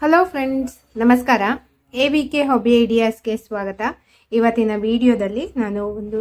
Hello friends, ನಮಸ್ಕಾರ. AVK hobby ಐಡಿಯಾಸ್ಗೆ ಸ್ವಾಗತ. ಇವತ್ತಿನ ವಿಡಿಯೋದಲ್ಲಿ ನಾನು ಒಂದು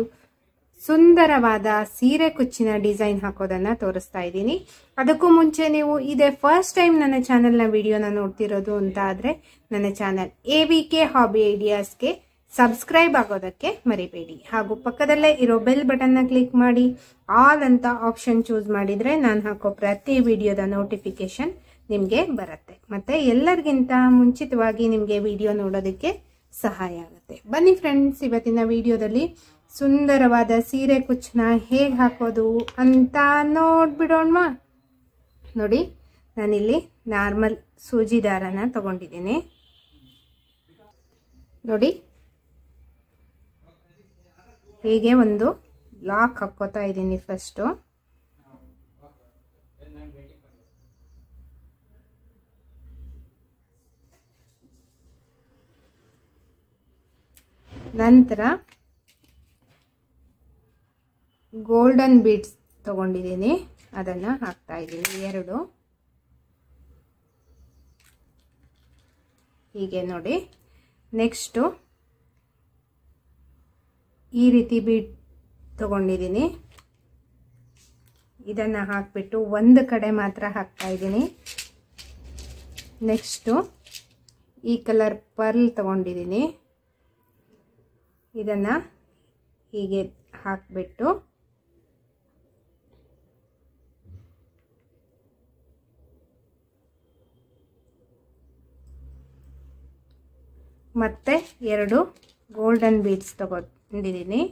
ಸುಂದರವಾದ ಸೀರೆ ಕುಚ್ಚಿನ ಡಿಸೈನ್ ಹಾಕೋದನ್ನ ತೋರಿಸ್ತಾ ಇದ್ದೀನಿ. ಅದಕ್ಕೂ ಮುಂಚೆ ನೀವು ಇದೇ ಫಸ್ಟ್ ಟೈಮ್ ನನ್ನ ಚಾನೆಲ್ನ ವಿಡಿಯೋನ ನೋಡ್ತಿರೋದು ಅಂತ ಆದ್ರೆ ನನ್ನ ಚಾನೆಲ್ ಎವಿಕೆ ಹಾಬಿ ಐಡಿಯಾಸ್ಗೆ ಸಬ್ಸ್ಕ್ರೈಬ್ ಆಗೋದಕ್ಕೆ ಮರಿಬೇಡಿ. ಹಾಗೂ ಪಕ್ಕದಲ್ಲೇ ಇರೋ ಬೆಲ್ ಬಟನ್ನ ಕ್ಲಿಕ್ ಮಾಡಿ ಆಲ್ ಅಂತ ಆಪ್ಷನ್ ಚೂಸ್ ಮಾಡಿದ್ರೆ ನಾನು ಹಾಕೋ ಪ್ರತಿ ವಿಡಿಯೋದ ನೋಟಿಫಿಕೇಶನ್ ನಿಮಗೆ ಬರುತ್ತೆ. ಮತ್ತೆ ಎಲ್ಲರಿಗಿಂತ ಮುಂಚಿತವಾಗಿ ನಿಮಗೆ ವಿಡಿಯೋ ನೋಡೋದಕ್ಕೆ ಸಹಾಯ ಆಗುತ್ತೆ. ಬನ್ನಿ ಫ್ರೆಂಡ್ಸ್, ಇವತ್ತಿನ ವಿಡಿಯೋದಲ್ಲಿ ಸುಂದರವಾದ ಸೀರೆ ಕುಚ್ಚನ್ನ ಹೇಗೆ ಹಾಕೋದು ಅಂತ ನೋಡ್ಬಿಡೋಣ. ನೋಡಿ, ನಾನಿಲ್ಲಿ ನಾರ್ಮಲ್ ಸೂಜಿ ದಾರನ ತಗೊಂಡಿದ್ದೀನಿ. ನೋಡಿ, ಹೀಗೆ ಒಂದು ಲಾಕ್ ಹಾಕೋತಾ ಇದ್ದೀನಿ. ಫಸ್ಟು ನಂತರ ಗೋಲ್ಡನ್ ಬೀಡ್ಸ್ ತಗೊಂಡಿದ್ದೀನಿ, ಅದನ್ನ ಹಾಕ್ತಾ ಇದ್ದೀನಿ. ಎರಡು ಹೀಗೆ ನೋಡಿ. ನೆಕ್ಸ್ಟು ಈ ರೀತಿ ಬೀಡ್ ತಗೊಂಡಿದ್ದೀನಿ, ಇದನ್ನ ಹಾಕ್ಬಿಟ್ಟು ಒಂದು ಕಡೆ ಮಾತ್ರ ಹಾಕ್ತಾ ಇದ್ದೀನಿ. ನೆಕ್ಸ್ಟು ಈ ಕಲರ್ ಪರ್ಲ್ ತಗೊಂಡಿದ್ದೀನಿ, ಇದನ್ನ ಹೀಗೆ ಹಾಕ್ಬಿಟ್ಟು ಮತ್ತೆ ಎರಡು ಗೋಲ್ಡನ್ ಬೀಡ್ಸ್ ತಗೊಂಡಿದ್ದೀನಿ.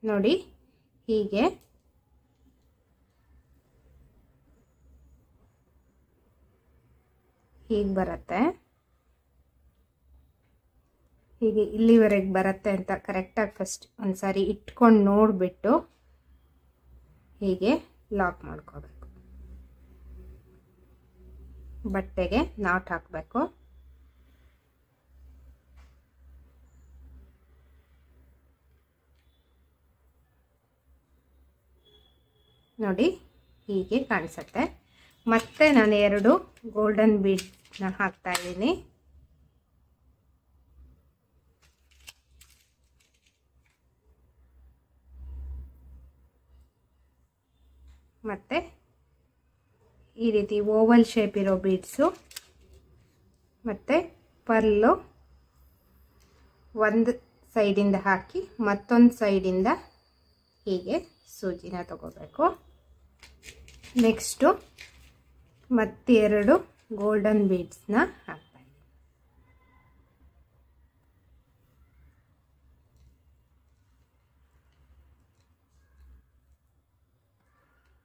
ನೋಡಿ, ಹೀಗೆ ಬರುತ್ತೆ. ಹೀಗೆ ಇಲ್ಲಿವರೆಗೆ ಬರುತ್ತೆ ಅಂತ ಕರೆಕ್ಟಾಗಿ ಫಸ್ಟ್ ಒಂದ್ಸಾರಿ ಇಟ್ಕೊಂಡು ನೋಡಿಬಿಟ್ಟು ಹೀಗೆ ಲಾಕ್ ಮಾಡ್ಕೋಬೇಕು. ಬಟ್ಟೆಗೆ ನಾಟ್ ಹಾಕಬೇಕು. ನೋಡಿ, ಹೀಗೆ ಕಾಣಿಸುತ್ತೆ. ಮತ್ತೆ ನಾನು ಎರಡು ಗೋಲ್ಡನ್ ಬೀಡ್ನ ಹಾಕ್ತಾ ಇದ್ದೀನಿ. ಮತ್ತೆ ಈ ರೀತಿ ಓವಲ್ ಶೇಪ್ ಇರೋ ಬೀಡ್ಸು ಮತ್ತೆ ಪರ್ಲು ಒಂದು ಸೈಡಿಂದ ಹಾಕಿ ಮತ್ತೊಂದು ಸೈಡಿಂದ ಹೀಗೆ ಸೂಜಿನ ತಗೋಬೇಕು. ನೆಕ್ಸ್ಟು ಮತ್ತೆರಡು ಗೋಲ್ಡನ್ ಬೀಡ್ಸ್ನ ಹಾಕ್ತಾ ಇದ್ದೀನಿ.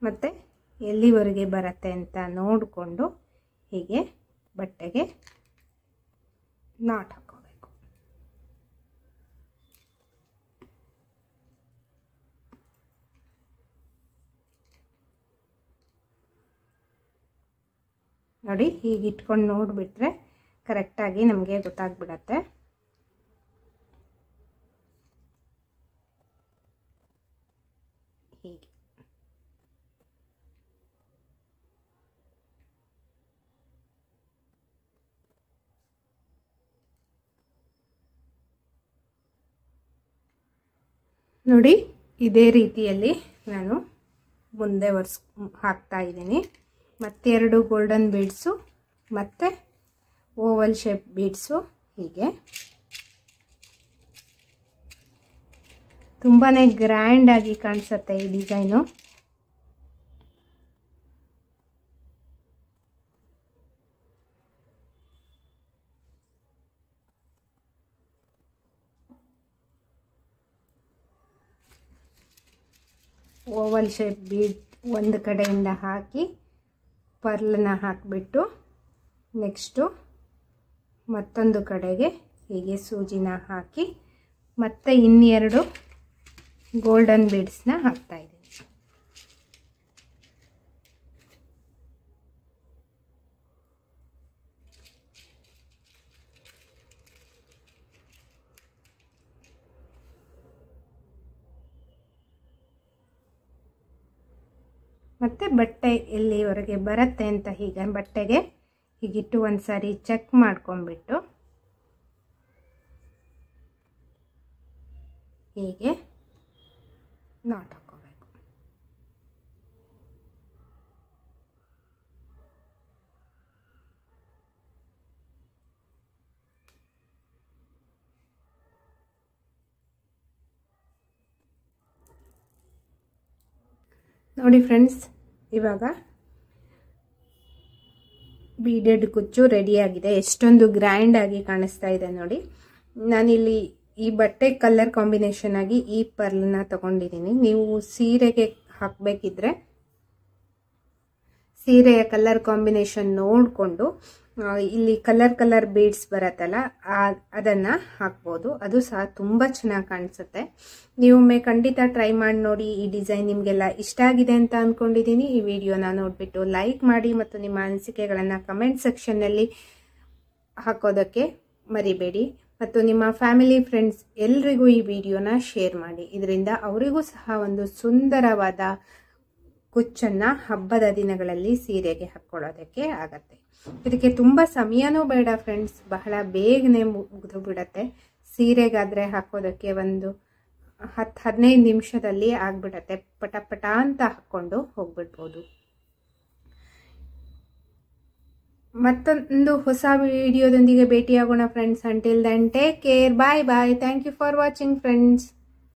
ಮತ್ತೆ ಎಲ್ಲಿವರೆಗೆ ಬರುತ್ತೆ ಅಂತ ನೋಡಿಕೊಂಡು ಹೀಗೆ ಬಟ್ಟೆಗೆ ನಾಟ್ ಹಾಕೋಬೇಕು. ನೋಡಿ, ಹೀಗೆ ಇಟ್ಕೊಂಡು ನೋಡಿಬಿಟ್ರೆ ಕರೆಕ್ಟಾಗಿ ನಮಗೆ ಗೊತ್ತಾಗ್ಬಿಡತ್ತೆ. ಹೀಗೆ ನೋಡಿ, ಇದೇ ರೀತಿಯಲ್ಲಿ ನಾನು ಮುಂದೆ ಹಾಕ್ತಾ ಇದ್ದೀನಿ. ಮತ್ತೆರಡು ಗೋಲ್ಡನ್ ಬೀಡ್ಸು ಮತ್ತು ಓವಲ್ ಶೇಪ್ ಬೀಡ್ಸು. ಹೀಗೆ ತುಂಬಾ ಗ್ರ್ಯಾಂಡಾಗಿ ಕಾಣಿಸುತ್ತೆ ಈ ಡಿಸೈನು. ಓವಲ್ ಶೇಪ್ ಬೀಡ್ ಒಂದು ಕಡೆಯಿಂದ ಹಾಕಿ ಪರ್ಲನ್ನ ಹಾಕಿಬಿಟ್ಟು ನೆಕ್ಸ್ಟು ಮತ್ತೊಂದು ಕಡೆಗೆ ಹೀಗೆ ಸೂಜಿನ ಹಾಕಿ ಮತ್ತೆ ಇನ್ನೆರಡು ಗೋಲ್ಡನ್ ಬೀಡ್ಸ್ನ ಹಾಕ್ತಾ ಇದ್ದೀನಿ. ಮತ್ತು ಬಟ್ಟೆ ಎಲ್ಲಿವರೆಗೆ ಬರುತ್ತೆ ಅಂತ ಹೀಗೆ ಬಟ್ಟೆಗೆ ಹೀಗಿಟ್ಟು ಒಂದು ಸಾರಿ ಚೆಕ್ ಮಾಡ್ಕೊಂಡ್ಬಿಟ್ಟು ಹೀಗೆ ನಾಟ್ ಹಾಕೋಬೇಕು. ನೋಡಿ ಫ್ರೆಂಡ್ಸ್, ಇವಾಗ ಬೀಡೆಡ್ ಕುಚ್ಚು ರೆಡಿಯಾಗಿದೆ. ಎಷ್ಟೊಂದು ಗ್ರ್ಯಾಂಡ್ ಆಗಿ ಕಾಣಿಸ್ತಾ ಇದೆ ನೋಡಿ. ನಾನಿಲ್ಲಿ ಈ ಬಟ್ಟೆ ಕಲರ್ ಕಾಂಬಿನೇಷನ್ ಆಗಿ ಈ ಪರ್ಲ್ನ ತಗೊಂಡಿದ್ದೀನಿ. ನೀವು ಸೀರೆಗೆ ಹಾಕಬೇಕಿದ್ರೆ ಸೀರೆಯ ಕಲರ್ ಕಾಂಬಿನೇಷನ್ ನೋಡಿಕೊಂಡು ಇಲ್ಲಿ ಕಲರ್ ಬೀಡ್ಸ್ ಬರತ್ತಲ್ಲ ಅದನ್ನ ಹಾಕ್ಬೋದು. ಅದು ಸಹ ತುಂಬಾ ಚೆನ್ನಾಗಿ ಕಾಣಿಸುತ್ತೆ. ನೀವೊಮ್ಮೆ ಖಂಡಿತ ಟ್ರೈ ಮಾಡಿ ನೋಡಿ. ಈ ಡಿಸೈನ್ ನಿಮಗೆಲ್ಲ ಇಷ್ಟ ಆಗಿದೆ ಅಂತ ಅಂದ್ಕೊಂಡಿದ್ದೀನಿ. ಈ ವಿಡಿಯೋನ ನೋಡಿಬಿಟ್ಟು ಲೈಕ್ ಮಾಡಿ ಮತ್ತು ನಿಮ್ಮ ಅನಿಸಿಕೆಗಳನ್ನು ಕಮೆಂಟ್ ಸೆಕ್ಷನ್ನಲ್ಲಿ ಹಾಕೋದಕ್ಕೆ ಮರಿಬೇಡಿ. ಮತ್ತು ನಿಮ್ಮ ಫ್ಯಾಮಿಲಿ ಫ್ರೆಂಡ್ಸ್ ಎಲ್ರಿಗೂ ಈ ವಿಡಿಯೋನ ಶೇರ್ ಮಾಡಿ. ಇದರಿಂದ ಅವರಿಗೂ ಸಹ ಒಂದು ಸುಂದರವಾದ ಕುಚ್ಚನ್ನು ಹಬ್ಬದ ದಿನಗಳಲ್ಲಿ ಸೀರೆಗೆ ಹಾಕ್ಕೊಳ್ಳೋದಕ್ಕೆ ಆಗತ್ತೆ. ಇದಕ್ಕೆ ತುಂಬ ಸಮಯನೂ ಬೇಡ ಫ್ರೆಂಡ್ಸ್, ಬಹಳ ಬೇಗನೆ ಮುಗಿದು ಬಿಡತ್ತೆ. ಸೀರೆಗಾದರೆ ಹಾಕೋದಕ್ಕೆ ಒಂದು 10-15 ನಿಮಿಷದಲ್ಲಿ ಆಗ್ಬಿಡತ್ತೆ. ಪಟ ಅಂತ ಹಾಕ್ಕೊಂಡು ಹೋಗ್ಬಿಡ್ಬೋದು. ಮತ್ತೊಂದು ಹೊಸ ವಿಡಿಯೋದೊಂದಿಗೆ ಭೇಟಿಯಾಗೋಣ friends. Until then take care, bye bye. Thank you for watching friends.